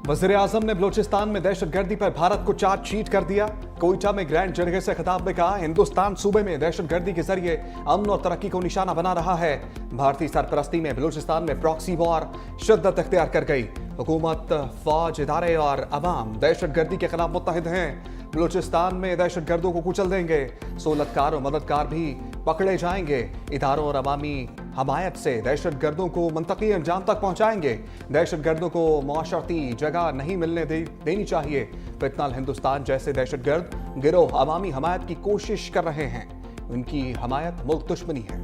वज़ीर-ए-आज़म ने बलूचिस्तान में दहशतगर्दी पर भारत को चार्जशीट कर दिया। कोयटा में ग्रैंड जरगे से खिताब में कहा, हिंदुस्तान सूबे में दहशतगर्दी के जरिए अमन और तरक्की को निशाना बना रहा है। भारतीय सरपरस्ती में बलूचिस्तान में प्रॉक्सी वॉर शिद्दत इख्तियार कर गई। हुकूमत, फौज, इदारे और अवाम दहशतगर्दी के खिलाफ मुत्तहिद हैं। बलूचिस्तान में दहशतगर्दों को कुचल देंगे। सोलतकार और मददगार भी पकड़े जाएंगे। इदारों और अवामी हमायत से दहशतगर्दों को मंतकी अंजाम तक पहुंचाएंगे। दहशतगर्दों को मुआशरती जगह नहीं मिलने देनी चाहिए। फितनल हिंदुस्तान जैसे दहशतगर्द गिरोह अवामी हमायत की कोशिश कर रहे हैं। उनकी हमायत मुल्क दुश्मनी है।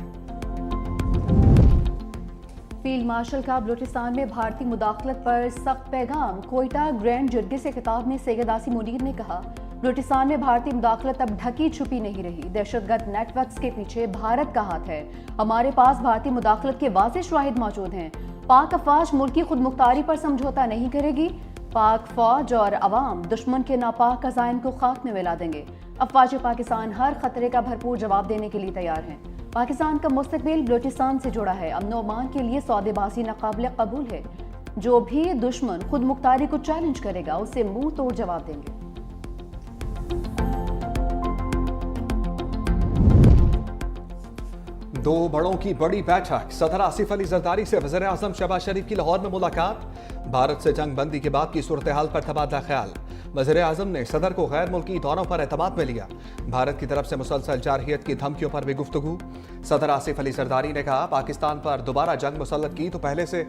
फील्ड मार्शल का बलूचिस्तान में भारतीय मुदाखलत पर सख्त पैगाम। कोयटा ग्रैंड जरगे से खिताब में सैयद आसिम मुनीर ने कहा, बलूचिस्तान में भारतीय मुदाखलत अब ढकी छुपी नहीं रही। दहशतगर्द नेटवर्क्स के पीछे भारत का हाथ है। हमारे पास भारतीय मुदाखलत के वाज़ेह शवाहिद मौजूद हैं। पाक अफवाज मुल्क की खुद मुख्तारी पर समझौता नहीं करेगी। पाक फौज और अवाम दुश्मन के नापाक अज़ाइम को खाक में मिला देंगे। अफवाज पाकिस्तान हर खतरे का भरपूर जवाब देने के लिए तैयार हैं। पाकिस्तान का मुस्तकबिल बलूचिस्तान से जुड़ा है। अमन व अमान के लिए सौदेबाजी नाकाबिल कबूल है। जो भी दुश्मन खुद मुख्तारी को चैलेंज करेगा उसे मुंह तोड़ जवाब देंगे। दो बड़ों की बड़ी बैठक। सदर आसिफ अली जरदारी से वज़ीर-ए-आज़म शहबाज शरीफ की लाहौर में मुलाकात। भारत से जंग बंदी के बाद की सूरत हाल पर तबादला ख्याल। वज़ीर-ए-आज़म ने सदर को गैर मुल्की दौरों पर एतमाद में लिया। भारत की तरफ से मुसलसल जारहियत की धमकियों पर भी गुफ्तगू। सदर आसिफ अली जरदारी ने कहा, पाकिस्तान पर दोबारा जंग मुसल्लत की तो पहले से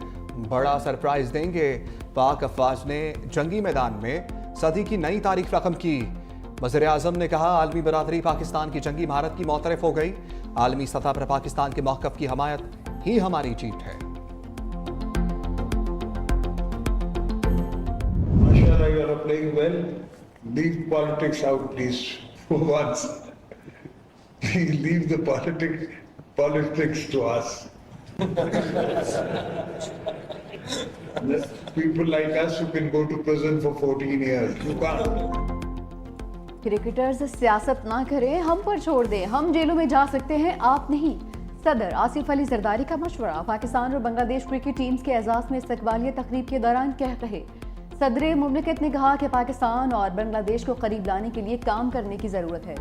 बड़ा सरप्राइज देंगे। पाक अफवाज ने जंगी मैदान में सदी की नई तारीख रकम की। वज़ीर-ए-आज़म ने कहा, आलमी बरादरी पाकिस्तान की जंगी महारत की मोतरफ हो गई। आलमी सतह पर पाकिस्तान के मौक़िफ़ की हमायत ही हमारी जीत है। Mashallah, you are playing well. Leave politics out, please, for once. Leave the politics to us. People like us who can go to prison for 14 years. You can't. Cricketers सियासत ना करें, हम पर छोड़ दें। हम जेलों में जा सकते हैं, आप नहीं। सदर आसिफ अली जरदारी का मशवरा। पाकिस्तान और बांग्लादेश क्रिकेट टीम्स के एजाज में इस्तकबालिया तकरीब के दौरान कह रहे सदर मुमलिकत ने कहा कि पाकिस्तान और बांग्लादेश को करीब लाने के लिए काम करने की ज़रूरत है।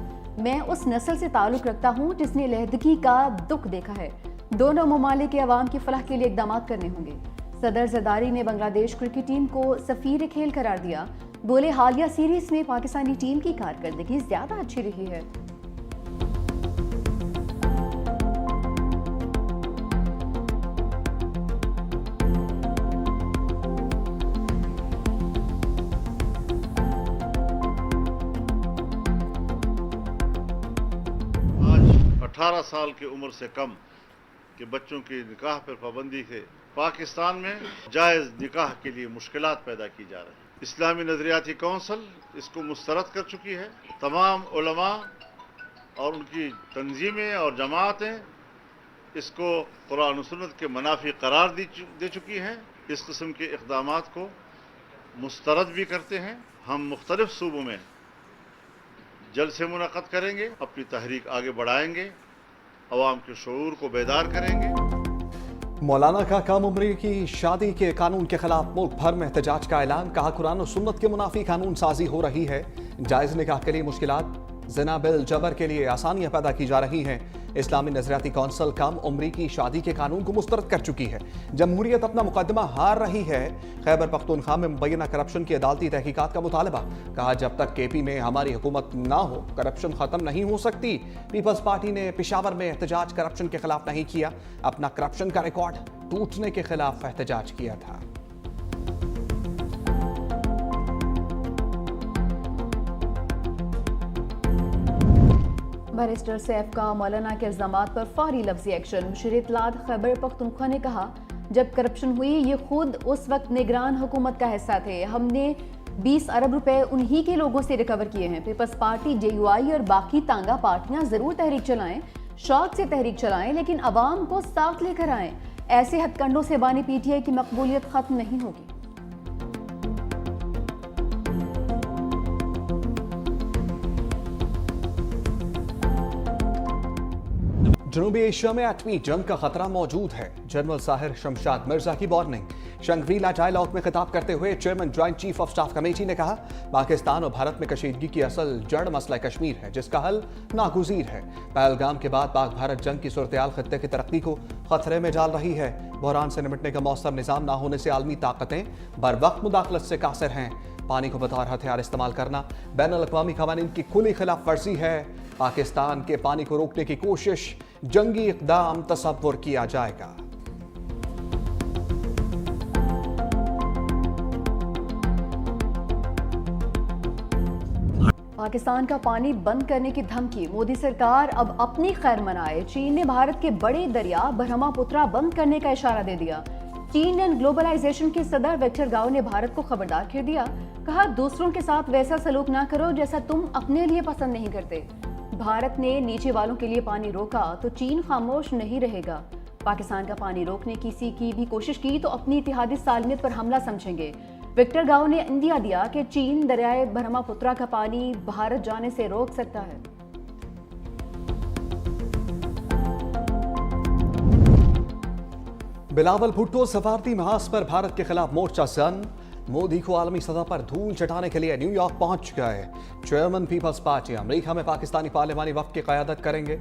मैं उस नस्ल से ताल्लुक़ रखता हूँ जिसने लहदगी का दुख देखा है। दोनों ममालिक के अवाम की फलाह के लिए इक़दाम करने होंगे। सदर जरदारी ने बांग्लादेश क्रिकेट टीम को सफ़ीर खेल करार दिया। बोले, हालिया सीरीज में पाकिस्तानी टीम की कारकर्दगी ज़्यादा अच्छी रही है। आज 18 साल की उम्र से कम के बच्चों की निकाह पर पाबंदी से पाकिस्तान में जायज़ निकाह के लिए मुश्किलात पैदा की जा रही है। इस्लामी नज़रियाती कौंसिल इसको मुस्तरद कर चुकी है। तमाम उलमा और उनकी तंजीमें और जमातें इसको कुरान और सुन्नत के मुनाफी करार दे चुकी हैं। इस किस्म के इक़दामात को मुस्तरद भी करते हैं। हम मुख्तलिफ सूबों में जलसे मुनक़्क़द करेंगे, अपनी तहरीक आगे बढ़ाएंगे, अवाम के शऊर को बेदार करेंगे। मौलाना का कम उम्री की शादी के कानून के खिलाफ मुल्क भर में एहतजाज का ऐलान। कहा, कुरान और सुन्नत के मुनाफी कानून साजी हो रही है। जायज़ निकाह के लिए मुश्किलात, ज़िना बिल जबर के लिए आसानियां पैदा की जा रही हैं। इस्लामी नज़रियाती कौंसिल कम उम्री की शादी के कानून को मुस्तरद कर चुकी है। जमहूरियत अपना मुकदमा हार रही है। खैबर पख्तूनख्वा में मुबैना करप्शन की अदालती तहकीकात का मुतालबा। कहा, जब तक KP में हमारी हुकूमत ना हो करप्शन ख़त्म नहीं हो सकती। पीपल्स पार्टी ने पेशावर में एहतजाज करप्शन के खिलाफ नहीं किया, अपना करप्शन का रिकॉर्ड टूटने के खिलाफ एहतजाज किया था। बैरिस्टर सैफ का मौलाना के इल्जामात पर फौरी लफ्ज़ी एक्शन। मुशीर इत्तलात खैबर पख्तूनख्वा ने कहा, जब करप्शन हुई ये खुद उस वक्त निगरान हुकूमत का हिस्सा थे। हमने 20 अरब रुपए उन्हीं के लोगों से रिकवर किए हैं। पीपल्स पार्टी, JUI और बाकी तांगा पार्टियां जरूर तहरीक चलाएं, शौक से तहरीक चलाएं, लेकिन अवाम को साथ लेकर आएं। ऐसे हथकंडों से बानी PTI की मकबूलियत खत्म नहीं होगी। जनूबी एशिया में एटमी जंग का खतरा मौजूद है। जनरल साहिर शमशाद मिर्जा की वार्निंग। शंग्रीला डायलॉग में खिताब करते हुए chairman joint chief of staff committee ने कहा, पाकिस्तान और भारत में कशीदगी की असल जड़ मसला कश्मीर है, जिसका हल नागुज़ीर है। पहलगाम के बाद पाक भारत जंग की सूरत-ए-हाल खत्ते की तरक्की को खतरे में डाल रही है। बहरान से निपटने का मौसम निज़ाम ना होने से आलमी ताकतें बरवक्त मुदाखलत से कासिर हैं। पानी को बतौर हथियार इस्तेमाल करना बैनुल-अक़वामी क़वानीन की खुली खिलाफ वर्जी है। पाकिस्तान के पानी को रोकने की कोशिश जंगी इक़दाम तसव्वुर किया जाएगा। पाकिस्तान का पानी बंद करने की धमकी, मोदी सरकार अब अपनी खैर मनाए। चीन ने भारत के बड़े दरिया ब्रह्मपुत्रा बंद करने का इशारा दे दिया। चीन एंड ग्लोबलाइजेशन के सदर विक्टर गाओ ने भारत को खबरदार कर दिया। कहा, दूसरों के साथ वैसा सलूक ना करो जैसा तुम अपने लिए पसंद नहीं करते। भारत ने नीचे वालों के लिए पानी रोका तो चीन खामोश नहीं रहेगा। पाकिस्तान का पानी रोकने की भी कोशिश की तो अपनी इत्तेहादी सालमियत पर हमला समझेंगे। विक्टर गाओ ने इंदिया दिया कि चीन दरियाए ब्रह्मपुत्रा का पानी भारत जाने से रोक सकता है। बिलावल भुट्टो सफारती महाज पर भारत के खिलाफ मोर्चा सन। मोदी को आलमी सतह पर धूल चटाने के लिए न्यूयॉर्क पहुंच गए। चेयरमैन पीपल्स पार्टी अमेरिका में पाकिस्तानी पार्लिमानी वफ्द की क़यादत करेंगे।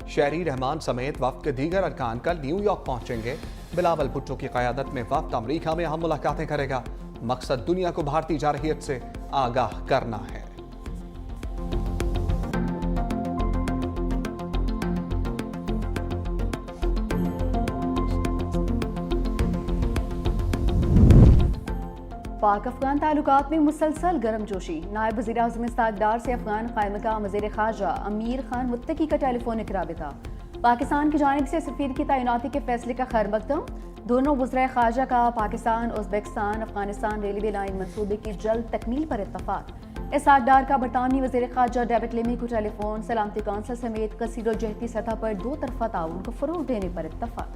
शहरी रहमान समेत वफ्द के दीगर अरकान कल न्यूयॉर्क पहुंचेंगे। बिलावल भुट्टो की क़यादत में वफ्द अमेरिका में अहम मुलाकातें करेगा। मकसद दुनिया को भारतीय जारहियत से आगाह करना है। पाक अफगान ताल्लुकात में मुसलसल गर्मजोशी। नायब वज़ीर आज़म इस्ताकदार से अफगान क़ायम-ए-मक़ाम वज़ीर ख़ारजा अमीर खान मुत्तकी का टेलीफोनिक राबिता। पाकिस्तान की जानिब से सफ़ीर की तैनाती के फैसले का खैर मक़दम। दोनों वज़राए ख़ारजा का Pakistan Uzbekistan Afghanistan railway line मंसूबे की जल्द तकमील पर इत्तफ़ाक़। इस्ताकदार का बरतानवी वज़ीर ख़ारजा डेविड लेमी को टेलीफोन सलामती कौंसिल समेत कसीर-ओ-जहती सतह पर दो तरफ़ा ताउन को फ़रोग़ देने पर इत्तफ़ाक़।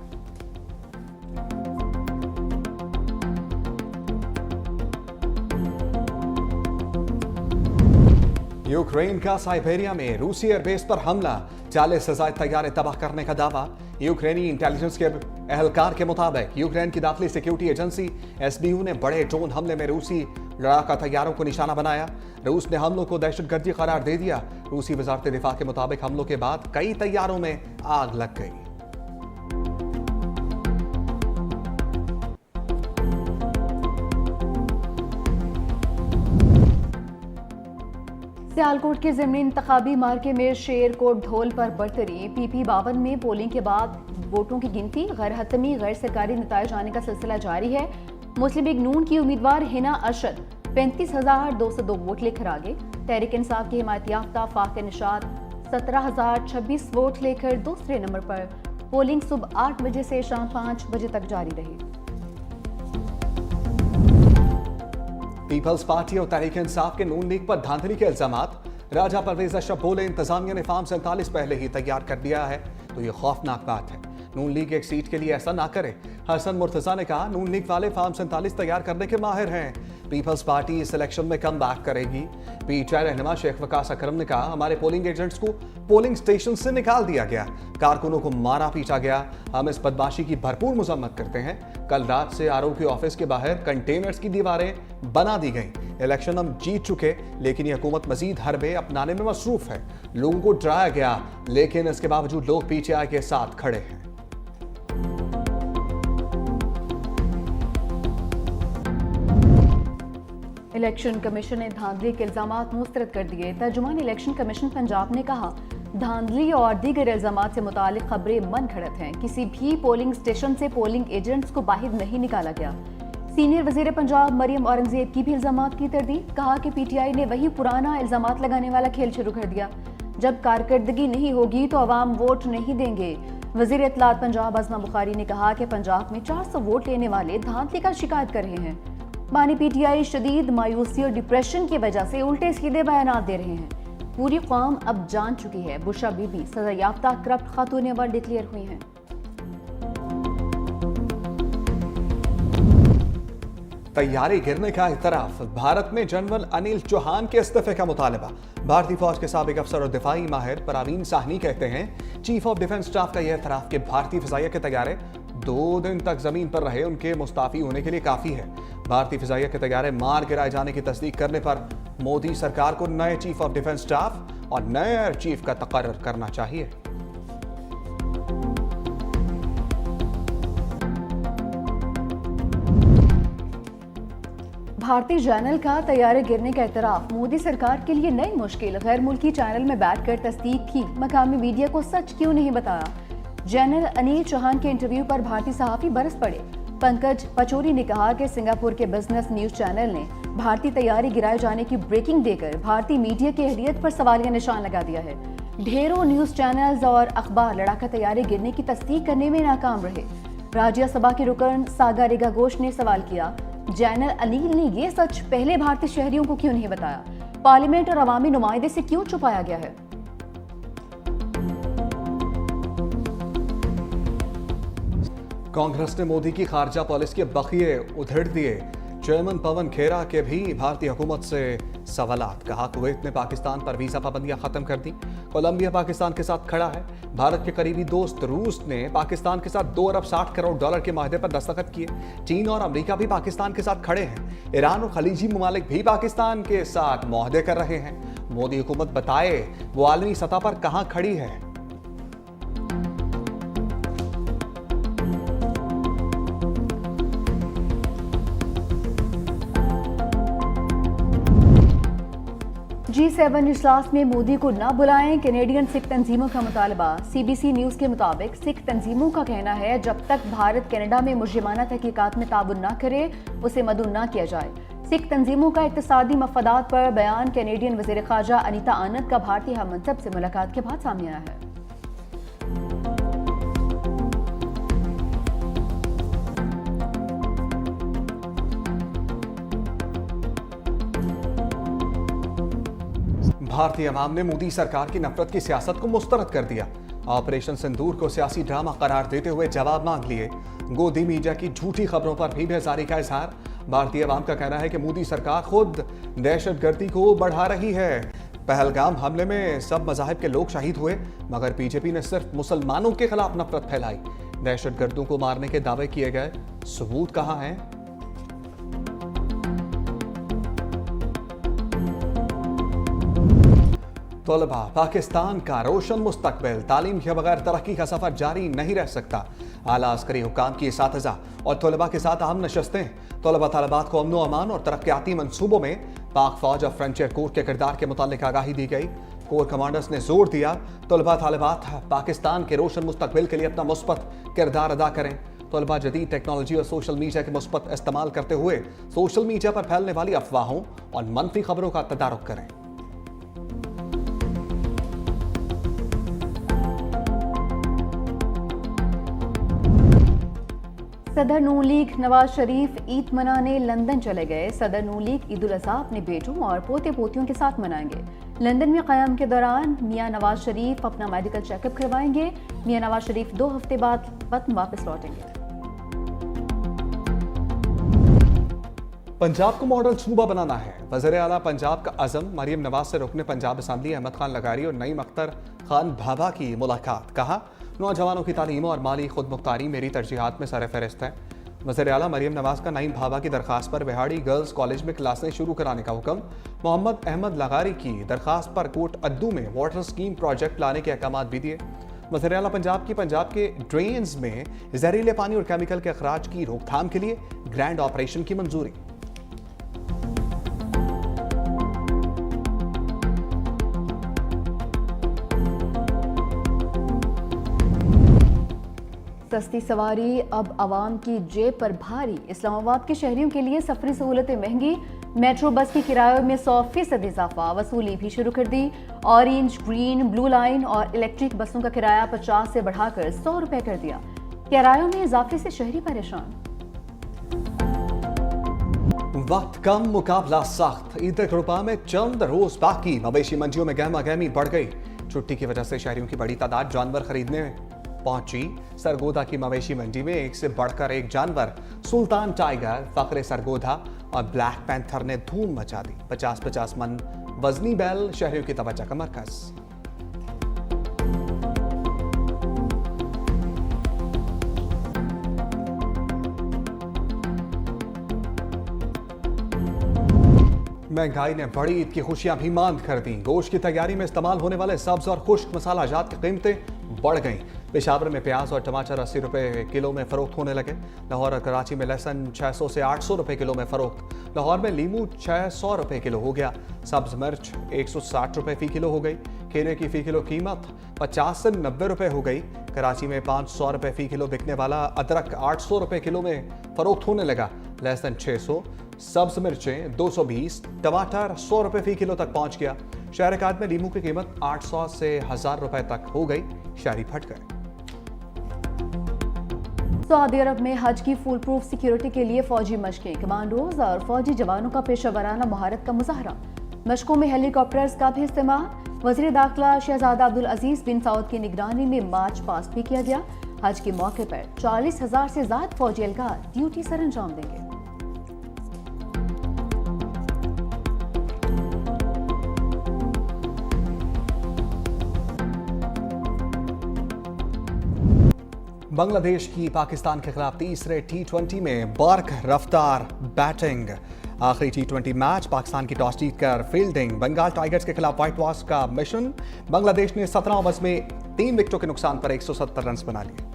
यूक्रेन का साइबेरिया में रूसी एयरबेस पर हमला, 40 से ज़ायद तैयारे तबाह करने का दावा। यूक्रेनी इंटेलिजेंस के एहलकार के मुताबिक यूक्रेन की दाखिली सिक्योरिटी एजेंसी SBU ने बड़े ड्रोन हमले में रूसी लड़ाका तैयारों को निशाना बनाया। रूस ने हमलों को दहशतगर्दी करार दे दिया। रूसी वज़ारत दिफा के मुताबिक हमलों के बाद कई तैयारों में आग लग गई। सियालकोट के ज़िमनी इंतखाबी मार्के में शेरकोट ढोल पर बरतरी। PP52 में पोलिंग के बाद वोटों की गिनती, गैर हतमी गैर सरकारी नताइज आने का सिलसिला जारी है। मुस्लिम लीग नून की उम्मीदवार हिना अरशद 35,202 वोट लेकर आगे। तहरीक इंसाफ की हिमायत याफ्ता फाक़ निशात 17,026 वोट लेकर दूसरे नंबर पर। पोलिंग सुबह 8 बजे से शाम 5 बजे तक जारी रही। पीपल्स पार्टी और तहरीक इंसाफ के नून लीग पर धांधली के इल्जामात। राजा परवेज अशरफ बोले, इंतजामिया ने फार्म 47 पहले ही तैयार कर दिया है तो ये खौफनाक बात है। नून लीग एक सीट के लिए ऐसा ना करे। हसन मुर्तजा ने कहा, नून लीग वाले फार्म 47 तैयार करने के माहिर हैं। पीपल्स पार्टी इस इलेक्शन में कम बैक करेगी। PTI रहनुमा शेख वकास अकरम ने कहा, हमारे पोलिंग एजेंट्स को पोलिंग स्टेशन से निकाल दिया गया, कारकुनों को मारा पीटा गया। हम इस बदमाशी की भरपूर मजम्मत करते हैं। कल रात से RO के ऑफिस के बाहर कंटेनर्स की दीवारें बना दी गई। इलेक्शन हम जीत चुके, लेकिन ये हुकूमत मजीद हरबे अपनाने में मसरूफ है। लोगों को डराया गया, लेकिन इसके बावजूद लोग PTI के साथ खड़े हैं। इलेक्शन कमीशन ने धांधली के इल्जामात मुस्तरद कर दिए। तर्जुमान इलेक्शन कमीशन पंजाब ने कहा, धांधली और दीगर इल्जामात से मुतालिक खबरें मन घड़त हैं। किसी भी पोलिंग स्टेशन से पोलिंग एजेंट्स को बाहर नहीं निकाला गया। सीनियर वजीर पंजाब मरियम औरंगजेब की भी इल्जामात की तरदीद। कहा कि PTI ने वही पुराना इल्जामात लगाने वाला खेल शुरू कर दिया। जब कारकर्दगी नहीं होगी तो अवाम वोट नहीं देंगे। वजीर इत्तलात पंजाब अज़मा बुखारी ने कहा कि पंजाब में 400 वोट लेने वाले धांधली का शिकायत कर रहे हैं। बानी PTI शदीद मायूसी और डिप्रेशन की वजह से उल्टे सीधे बयानात दे रहे हैं। पूरी कौम अब जान चुकी है बुशरा बीबी सजा याफ्ता करप्ट खातून अवार्ड डिक्लेयर हुई हैं। तैयारी गिरने का इतराफ। भारत में जनरल अनिल चौहान के इस्तीफे का मुतालबा। भारतीय फौज के साबिक अफसर और दिफाई माहिर परवीन साहनी कहते हैं, चीफ ऑफ डिफेंस स्टाफ का यह इतराफ कि भारतीय फ़िज़ाइया के तैयारे 2 दिन तक जमीन पर रहे उनके मुस्ताफी होने के लिए काफी है। भारतीय फिजाइया के तैयारे मार गिराए जाने की तस्दीक करने पर मोदी सरकार को नए चीफ ऑफ डिफेंस स्टाफ और नए एयर चीफ का तकर्रर करना चाहिए। भारतीय जर्नल का तैयारे गिरने का एतराफ मोदी सरकार के लिए नई मुश्किल। गैर मुल्की चैनल में बैठकर तस्दीक की, मकामी मीडिया को सच क्यों नहीं बताया। जनरल अनिल चौहान के इंटरव्यू पर भारतीय सहाफी बरस पड़े। पंकज पचौरी ने कहा कि सिंगापुर के बिजनेस न्यूज चैनल ने भारतीय तैयारी गिराए जाने की ब्रेकिंग देकर भारतीय मीडिया की अहलियत पर सवालिया निशान लगा दिया है। ढेरों न्यूज चैनल्स और अखबार लड़ाका तैयारी गिरने की तस्दीक करने में नाकाम रहे। राज्यसभा के रुकन सागा रेगा घोष ने सवाल किया, जनरल अनिल ने ये सच पहले भारतीय शहरियों को क्यों नहीं बताया? पार्लियामेंट और अवामी नुमाइंदे से क्यों छुपाया गया है? कांग्रेस ने मोदी की खारजा पॉलिसी के बखिए उधेड़ दिए। चेयरमैन पवन खेरा के भी भारतीय हुकूमत से सवालात। कहा, कुवैत ने पाकिस्तान पर वीजा पाबंदियां खत्म कर दी। कोलंबिया पाकिस्तान के साथ खड़ा है। भारत के करीबी दोस्त रूस ने पाकिस्तान के साथ $2 अरब 60 करोड़ के माहदे पर दस्तखत किए। चीन और अमेरिका भी पाकिस्तान के साथ खड़े हैं। ईरान और खलीजी ममालिक भी पाकिस्तान के साथ मुआहदे कर रहे हैं। मोदी हुकूमत बताए वो आलमी सतह पर कहां खड़ी है। G7 इजलास में मोदी को न बुलाएं, कैनेडियन सिख तंजीमों का मुतालबा। CBC न्यूज के मुताबिक सिख तंजीमों का कहना है, जब तक भारत कनाडा में मुजरिमाना तहकीकात में ताबुन न करे उसे मदऊ न किया जाए। सिख तंजीमों का इक्तिसादी मफादात पर बयान कैनेडियन वज़ीर ख़ारजा अनीता आनंद का भारतीय हममंसब से मुलाकात के बाद सामने आया है। भारतीय अवाम ने मोदी सरकार की नफरत की सियासत को मुस्तरद कर दिया। ऑपरेशन सिंदूर को सियासी ड्रामा करार देते हुए जवाब मांग लिए। गोदी मीडिया की झूठी खबरों पर भी बेजारी का इजहार। भारतीय अवाम का कहना है कि मोदी सरकार खुद दहशतगर्दी को बढ़ा रही है। पहलगाम हमले में सब मजाहिब के लोग शहीद हुए, मगर बीजेपी ने सिर्फ मुसलमानों के खिलाफ नफरत फैलाई। दहशतगर्दों को मारने के दावे किए गए, सबूत कहां हैं? तलबा, पाकिस्तान का रोशन मुस्तकबिल। तालीम के बगैर तरक्की का सफर जारी नहीं रह सकता। आला अस्करी हुकाम की इसातिज़ा और तलबा के साथ अहम नशस्तें। तलबा तलबात को अमन अमान और तरक्याती मंसूबों में पाक फौज और फ्रंटियर कोर के किरदार के मुतालिक आगाही दी गई। कोर कमांडर्स ने जोर दिया, तलबा तलबात पाकिस्तान के रोशन मुस्तकबिल के लिए अपना मुस्बत किरदार अदा करें। तलबा जदीद टेक्नोलॉजी और सोशल मीडिया के मुस्बत इस्तेमाल करते हुए सोशल मीडिया पर फैलने वाली अफवाहों और मनफी खबरों का तदारुक करें। सदर नून लीग नवाज शरीफ ईद मनाने लंदन चले गए। सदर नून लीग ईद उल अज़हा अपने बेटों और पोते पोतियों के साथ मनाएंगे। लंदन में क़याम के दौरान मियां नवाज शरीफ अपना मेडिकल चेकअप करवाएंगे। मियां नवाज शरीफ 2 हफ्ते बाद वतन वापस लौटेंगे। पंजाब को मॉडल सूबा बनाना है। वज़ीर आला पंजाब का अज़म। मरियम नवाज से रुकने पंजाब असम्बली अहमद खान लगारी और नईम अख्तर खान भाभा की मुलाकात। कहा, नौजवानों की तालीम और माली खुद मुख्तारी मेरी तरजीहात में सरफहरिस्त है। वज़ीर आला मरियम नवाज का नईम भाभा की दरखास्त पर बिहाड़ी गर्ल्स कॉलेज में क्लासें शुरू कराने का हुक्म। मोहम्मद अहमद लगारी की दरखास्त पर कोट अद्दू में वाटर स्कीम प्रोजेक्ट लाने के अहकाम भी दिए। वज़ीर आला पंजाब के ड्रेन्स में जहरीले पानी और केमिकल के अखराज की रोकथाम के लिए ग्रैंड ऑपरेशन की मंजूरी। सस्ती सवारी अब आवाम की जेब पर भारी। इस्लामाबाद के शहरियों के लिए सफरी सहूलतें महंगी। मेट्रो बस के किरायों में 100% इजाफा। वसूली भी शुरू कर दी। ऑरेंज, ग्रीन, ब्लू लाइन और इलेक्ट्रिक बसों का किराया 50 से बढ़ाकर 100 रुपए कर दिया। किरायों में इजाफे से शहरी परेशान। वक्त कम, मुकाबला सख्त। ईद तक रुपा में चंद रोज बाकी। मवेशी मंडियों में गहमा गहमी बढ़ गई। छुट्टी की वजह से शहरियों की बड़ी तादाद जानवर खरीदने पहुंची। सरगोधा की मवेशी मंडी में एक से बढ़कर एक जानवर, सुल्तान टाइगर, फखरे सरगोधा और ब्लैक पैंथर ने धूम मचा दी। 50-50 मन वजनी बैल शहरियों की तवज्जो का मरकज। महंगाई ने बड़ी ईद की खुशियां भी मांद कर दी। गोश्त की तैयारी में इस्तेमाल होने वाले सब्ज और खुश्क मसाला जात की कीमतें बढ़ गईं। पेशावर में प्याज और टमाटर 80 रुपए किलो में फरोख्त होने लगे। लाहौर और कराची में लहसुन 600 से 800 रुपए किलो में फरोख्त। लाहौर में लीमू 600 रुपए किलो हो गया। सब्ज मिर्च 160 रुपए फी किलो हो गई। खीरे की फी किलो कीमत 50 से 90 रुपए हो गई। कराची में 500 रुपए फी किलो बिकने वाला अदरक 800 रुपए किलो में फरोख्त होने लगा। लहसुन 600, सब्ज मिर्चें 220, टमाटर 100 रुपए फी किलो तक पहुंच गया। शहरकात में लीमू की कीमत 800 से 1000 रुपए तक हो गई। शहरी फट गए। सऊदी अरब में हज की फुल प्रूफ सिक्योरिटी के लिए फौजी मशकें, कमांडोज और फौजी जवानों का पेशेवराना महारत का मुजाहरा। मशकों में हेलीकॉप्टर्स का भी इस्तेमाल। वज़ीर दाखिला शहजादा अब्दुल अजीज बिन सऊद की निगरानी में मार्च पास्ट भी किया गया। हज के मौके पर 40,000 से ज्यादा फौजी एहलकार ड्यूटी सर अंजाम देंगे। बांग्लादेश की पाकिस्तान के खिलाफ तीसरे T20 में बर्क रफ्तार बैटिंग। आखिरी T20 मैच पाकिस्तान की टॉस जीतकर फील्डिंग। बंगाल टाइगर्स के खिलाफ व्हाइट वॉश का मिशन। बांग्लादेश ने 17 ओवर्स में 3 विकेटों के नुकसान पर 170 रन बना लिए।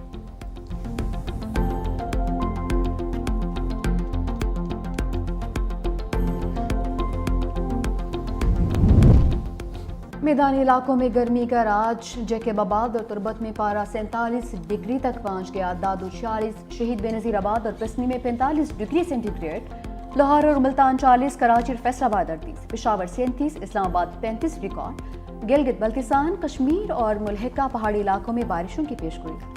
मैदानी इलाकों में गर्मी का राज। जैकबाबाद और तुरबत में पारा 47 डिग्री तक पहुंच गया। दादू 46, शहीद बेनजीराबाद और पिसनी में 45 डिग्री सेंटीग्रेड। लाहौर और मुल्तान 40, कराची और फैसलाबाद 38, पेशावर 37, इस्लामाबाद 35 रिकॉर्ड। गिलगित बल्तिस्तान, कश्मीर और मुल्हिका पहाड़ी इलाकों में बारिशों की पेशगोई।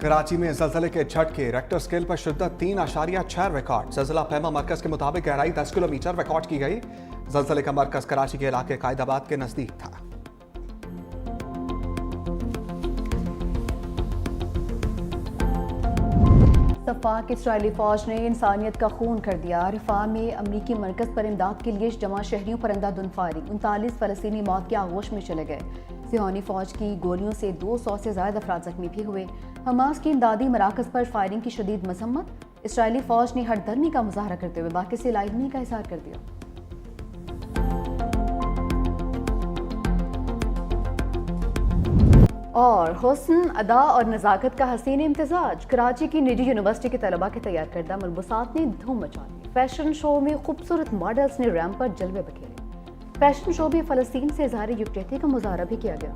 कराची में जलजले के झटके। रेक्टर स्केल पर शिद्दत 3.6 रिकॉर्ड। जलजला पैमा मरकज के मुताबिक गहराई 10 किलोमीटर रिकॉर्ड की गई। जलजले का मरकज कराची के इलाके कायदाबाद के नजदीक था। सफाक इसराइली फौज ने इंसानियत का खून कर दिया। रिफा में अमरीकी मरकज पर इमदाद के लिए जमा शहरियों पर अंधाधुंध फायरिंग। 39 फलस्तीनी मौत के आगोश में चले गए। सिहानी फौज की गोलियों से 200 से ज्यादा अफराद जख्मी भी हुए। हमास की इमदादी मराकज पर फायरिंग की शदीद मजम्मत। इसराइली फौज ने हरदर्मी का मुजाहरा करते हुए बाकी से लाइजमी का इजहार कर दिया। और हुस्न, अदा और नज़ाकत का हसीन इम्तिजाज। कराची की निजी यूनिवर्सिटी के तलबा के तैयार करदा मलबूसात ने धूम मचा दी। फैशन शो में खूबसूरत मॉडल्स ने रैंप पर जलवे बखेरे। फैशन शो में फ़लस्तीन से इज़हार यकजहती का मुजाहरा भी किया गया।